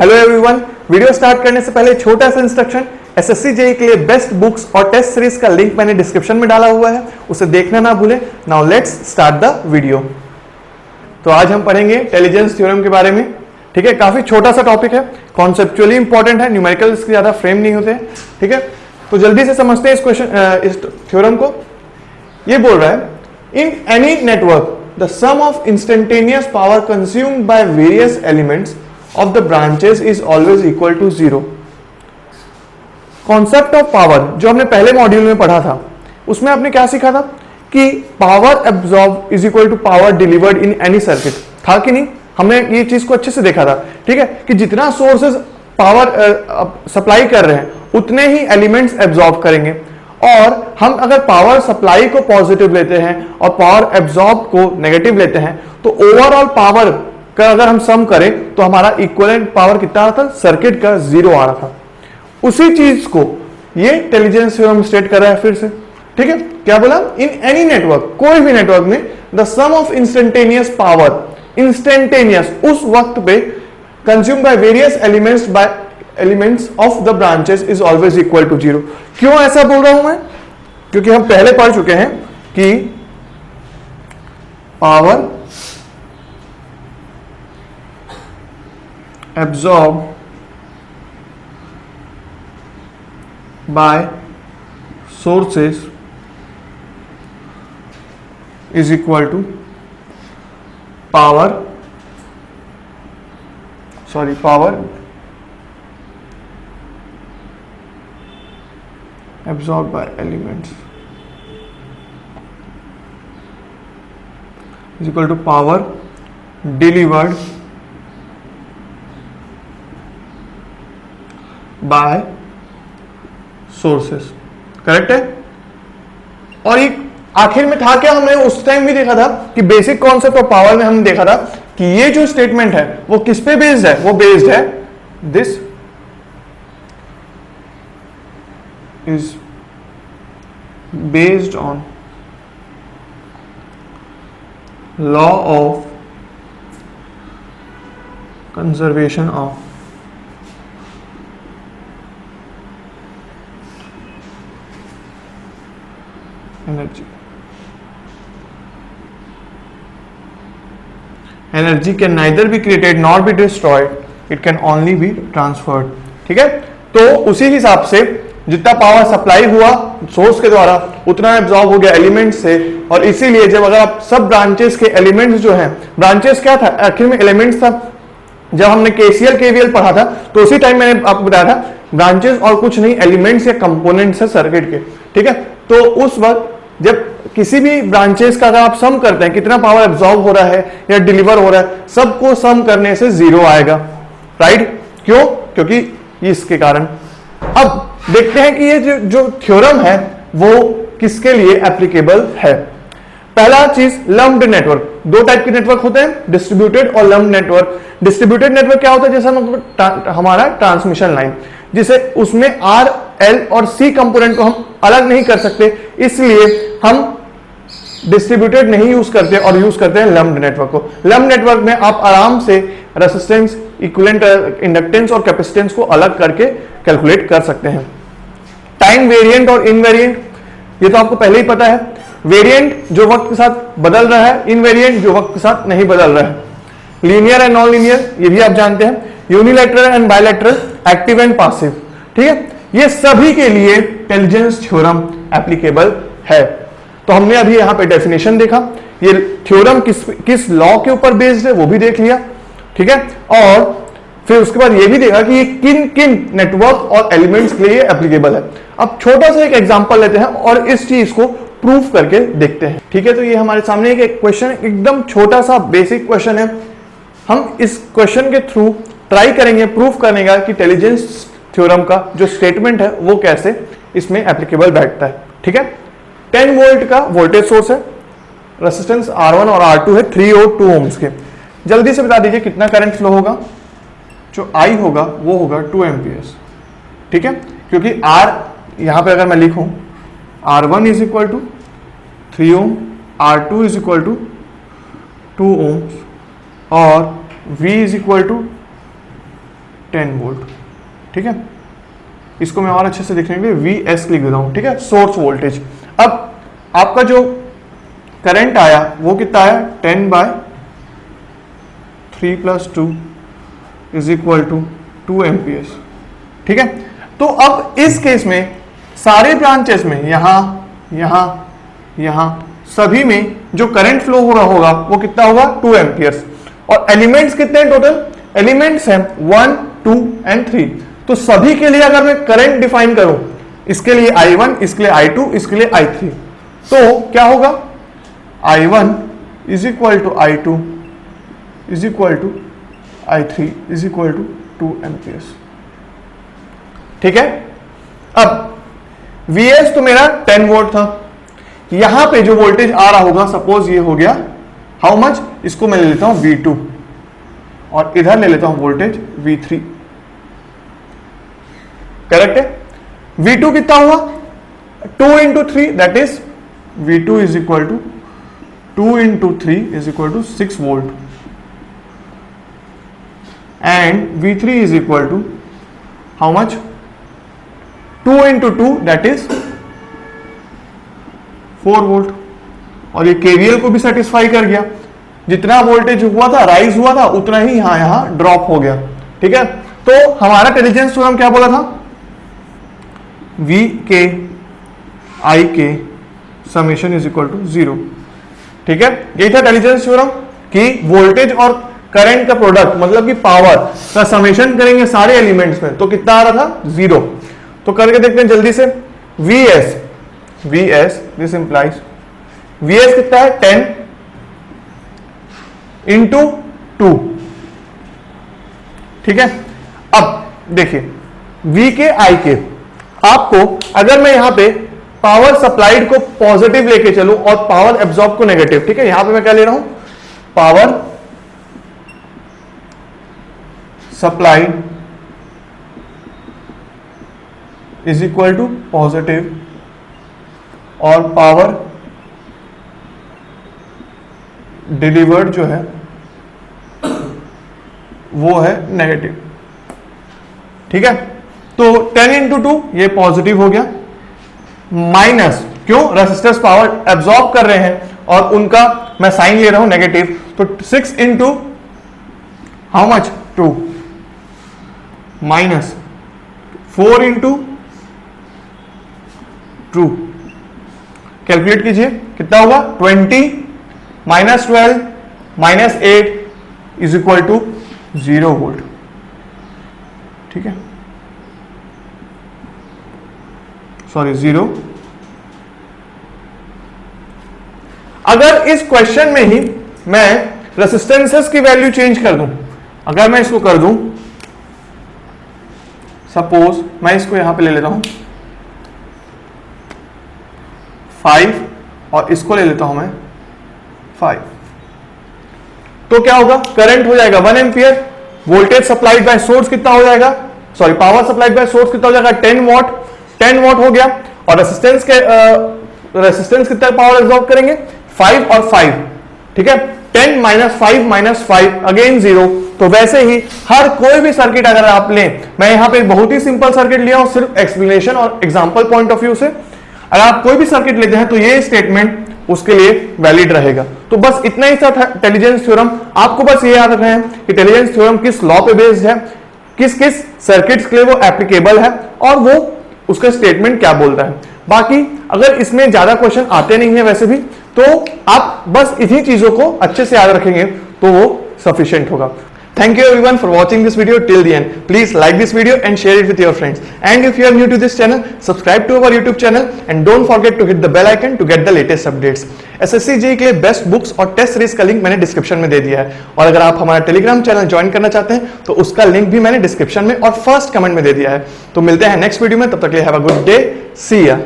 Hello everyone, video start करने से पहले छोटा सा इंस्ट्रक्शन। एसएससी जेईई के लिए बेस्ट बुक्स और टेस्ट सीरीज का लिंक मैंने डिस्क्रिप्शन में डाला हुआ है, उसे देखना ना भूलें। Now let's start the video. तो आज हम पढ़ेंगे इंटेलिजेंस थ्योरम के बारे में। ठीक है, काफी छोटा सा टॉपिक है, कॉन्सेप्चुअली इंपॉर्टेंट है, न्यूमेरिकल इसके ज्यादा फ्रेम नहीं होते। ठीक है, तो जल्दी से समझते हैं इस थ्योरम को। ये बोल रहा है, in any network the sum of instantaneous power consumed by various elements of the branches is always equal to 0। Concept of power जो हमने पहले मॉड्यूल में पढ़ा था, उसमें आपने क्या सीखा था कि power absorb is equal to power delivered in any circuit, था कि नहीं? हमने ये चीज को अच्छे से देखा था। ठीक है, कि जितना सोर्सेज पावर सप्लाई कर रहे हैं उतने ही एलिमेंट्स एब्जॉर्ब करेंगे, और हम अगर पावर सप्लाई को पॉजिटिव लेते हैं और पावर एब्जॉर्ब को नेगेटिव लेते हैं, तो ओवरऑल पावर का अगर हम सम करें तो हमारा इक्विवेलेंट पावर कितना आ रहा था? सर्किट का 0 आ रहा था। उसी चीज को ये इंटेलिजेंस थ्योरम स्टेट कर रहा है फिर से। ठीक है, क्या बोला? इन एनी नेटवर्क, कोई भी नेटवर्क में the sum of instantaneous power, instantaneous उस वक्त पे consume by various elements of the branches is always equal to 0। क्यों ऐसा बोल रहा हूं मैं? क्योंकि हम पहले पढ़ चुके हैं कि power absorbed by sources is equal to power absorbed by elements is equal to power delivered by sources. Correct है? और एक आखिर में था क्या? हमने उस टाइम भी देखा था कि बेसिक कॉन्सेप्ट ऑफ पावर में हमने देखा था कि ये जो स्टेटमेंट है वो किस पे बेस्ड है? वो बेस्ड है, this is based on law of conservation of energy can neither be created nor be destroyed, it can only be transferred. ठीक है, तो उसी हिसाब से जितना पावर सप्लाई हुआ सोर्स के द्वारा उतना एब्जॉर्ब हो गया एलिमेंट से, और इसीलिए जब अगर आप सब ब्रांचेस के एलिमेंट्स जो हैं, ब्रांचेस क्या था? आखिर में एलिमेंट्स था। जब हमने केसीएल केवीएल पढ़ा था तो उसी टाइम मैंने आपको बताया था ब्रांचेस और कुछ नहीं, एलिमेंट्स या कंपोनेंट्स है सर्किट के। ठीक है, तो उस वक्त जब किसी भी ब्रांचेस का अगर आप सम करते हैं कितना पावर एब्जॉर्ब हो रहा है या डिलीवर हो रहा है, सबको सम करने से 0 आएगा। राइट? क्यों? क्योंकि इसके कारण। अब देखते हैं कि ये जो थ्योरम है वो किसके लिए एप्लीकेबल है। पहला चीज, लम्प्ड नेटवर्क। दो टाइप के नेटवर्क होते हैं, डिस्ट्रीब्यूटेड और लम्प्ड नेटवर्क। डिस्ट्रीब्यूटेड नेटवर्क क्या होता है? जैसे हमारा ट्रांसमिशन लाइन, जिसे उसमें आर, एल और सी कंपोनेंट को हम अलग नहीं कर सकते, इसलिए हम डिस्ट्रीब्यूटेड नहीं यूज करते और यूज करते हैं लम्प्ड नेटवर्क को। लम्प्ड नेटवर्क में आप आराम से रेसिस्टेंस, इक्विवेलेंट इंडक्टेंस और कैपेसिटेंस को अलग करके कैलकुलेट कर सकते हैं। टाइम वेरिएंट और इनवेरिएंट, ये तो आपको पहले ही पता है। वेरिएंट जो वक्त के साथ बदल रहा है, इनवेरिएंट जो वक्त के साथ नहीं बदल रहा है। लीनियर एंड नॉन लीनियर, ये भी आप जानते हैं। Unilateral and bilateral, active and passive. ठीक है, ये सभी के लिए इंटेलिजेंस थ्योरम एप्लीकेबल है। तो हमने अभी यहां पे डेफिनेशन देखा, ये थ्योरम किस लॉ के ऊपर बेस्ड है वो भी देख लिया। ठीक है, और फिर उसके बाद ये भी देखा कि ये किन किन नेटवर्क और एलिमेंट्स के लिए एप्लीकेबल है। अब छोटा सा एक एग्जांपल लेते हैं और इस चीज को प्रूफ करके देखते हैं। ठीक है, तो ये हमारे सामने एक क्वेश्चन, एकदम छोटा सा बेसिक क्वेश्चन है। हम इस क्वेश्चन के थ्रू ट्राई करेंगे प्रूफ करने का कि इंटेलिजेंस थ्योरम का जो स्टेटमेंट है वो कैसे इसमें एप्लीकेबल बैठता है। ठीक है, 10 वोल्ट का वोल्टेज सोर्स है, रेजिस्टेंस R1 और R2 है 3 और 2 ओम्स के। जल्दी से बता दीजिए कितना करंट फ्लो होगा? जो I होगा वो होगा 2 एम्पियर्स। ठीक है, क्योंकि R यहां पे अगर मैं लिखूं R1 is equal to 3 ohm, R2 is equal to 2 ohms और V is equal to 10 volt. ठीक है, इसको मैं और अच्छे से देखने के लिए VS लिख देता हूं। ठीक है, सोर्स वोल्टेज। अब आपका जो करंट आया वो कितना आया, 10/3 + 2 = 2 एम्पियर्स। ठीक है, तो अब इस केस में सारे ब्रांचेस में यहां सभी में जो करंट फ्लो हो रहा होगा वो कितना होगा, 2 एम्पियर्स। और एलिमेंट्स कितने हैं टोटल, एलिमेंट्स हैं 1, 2 और 3। तो सभी के लिए अगर मैं करंट डिफाइन करूं, इसके लिए I1, इसके लिए I2, इसके लिए I3, तो क्या होगा, I1 = I2 = I3 = 2 एम्पियर्स। ठीक है, अब Vs तो मेरा 10 वोल्ट था, यहां पे जो वोल्टेज आ रहा होगा, सपोज ये हो गया हाउ मच, इसको मैं ले लेता हूं V2 और इधर ले लेता हूं वोल्टेज V3। करेक्ट है, V2 कितना हुआ, 2 × 3 that is V2 = 2 × 3 = 6 volt and V3 = how much, 2 × 2 that is 4 volt. और ये KVL को भी सेटिस्फाई कर गया, जितना वोल्टेज हुआ था, राइज हुआ था, उतना ही यहां ड्रॉप हो गया। ठीक है, तो हमारा टेलिजेंस थ्योरम क्या बोला था, VK IK समेशन = 0। ठीक है, यही था टेलिजेंस थ्योरम कि वोल्टेज और करंट का प्रोडक्ट मतलब कि पावर का समेशन करेंगे सारे एलिमेंट्स में, तो कितना आ रहा था, 0। तो करके देखते हैं जल्दी से, VS दिस इंप्लाइज VS कितना है, 10 × 2। ठीक है, अब देखिए VK IK, आपको अगर मैं यहां पे पावर सप्लाइड को पॉजिटिव लेके चलूं और पावर एब्जॉर्ब को नेगेटिव, ठीक है, यहां पे मैं क्या ले रहा हूं, पावर सप्लाइड = पॉजिटिव और पावर डिलीवर्ड जो है वो है नेगेटिव। ठीक है, तो 10 × 2 ये पॉजिटिव हो गया, माइनस क्यों, रेसिस्टर्स पावर एब्जॉर्ब कर रहे हैं और उनका मैं साइन ले रहा हूं नेगेटिव, तो 6 × हाउ मच, 2 माइनस 4 × 2। कैलकुलेट कीजिए कितना होगा, 20 - 12 - 8 = 0 वोल्ट। ठीक है, सॉरी 0। अगर इस क्वेश्चन में ही मैं रेसिस्टेंसेस की वैल्यू चेंज कर दूं, अगर मैं इसको कर दूं, सपोज मैं इसको यहां पे ले लेता हूं 5 और इसको ले लेता हूं मैं 5, तो क्या होगा, करंट हो जाएगा 1 ampere, voltage supplied by source कितना हो जाएगा, sorry power supplied by source कितना हो जाएगा, 10 वॉट हो गया। और रेसिस्टेंस कितना पावर एब्जॉर्ब करेंगे, 5 और 5। ठीक है, 10 - 5 - 5 अगेन 0। तो वैसे ही हर कोई भी सर्किट अगर आप लें, मैं यहां पे बहुत ही सिंपल सर्किट लिया हूं सिर्फ एक्सप्लेनेशन और एग्जांपल पॉइंट ऑफ व्यू से, अगर आप कोई भी सर्किट लेते हैं तो ये स्टेटमेंट उसके लिए वैलिड रहेगा। तो बस इतना ही था इंटेलिजेंस थ्योरम। आपको बस ये याद रखना है कि इंटेलिजेंस थ्योरम किस लॉ पे बेस्ड है, किस किस सर्किट्स के लिए वो एप्लीकेबल है और वो उसका स्टेटमेंट क्या बोलता है। बाकी अगर इसमें ज्यादा क्वेश्चन आते नहीं है वैसे भी, तो आप बस इन्हीं चीजों को अच्छे से याद रखेंगे तो वो सफिशिएंट होगा। Thank you everyone for watching this video till the end. Please like this video and share it with your friends. And if you are new to this channel, subscribe to our YouTube channel and don't forget to hit the bell icon to get the latest updates. SSC JEE के लिए best books और test series का link मैंने description में दे दिया है, और अगर आप हमारा टेलीग्राम चैनल ज्वाइन करना चाहते हैं तो उसका लिंक भी मैंने डिस्क्रिप्शन में और फर्स्ट कमेंट में दे दिया है। तो मिलते हैं नेक्स्ट वीडियो में, तब तक के लिए हैव अ गुड डे, सी या।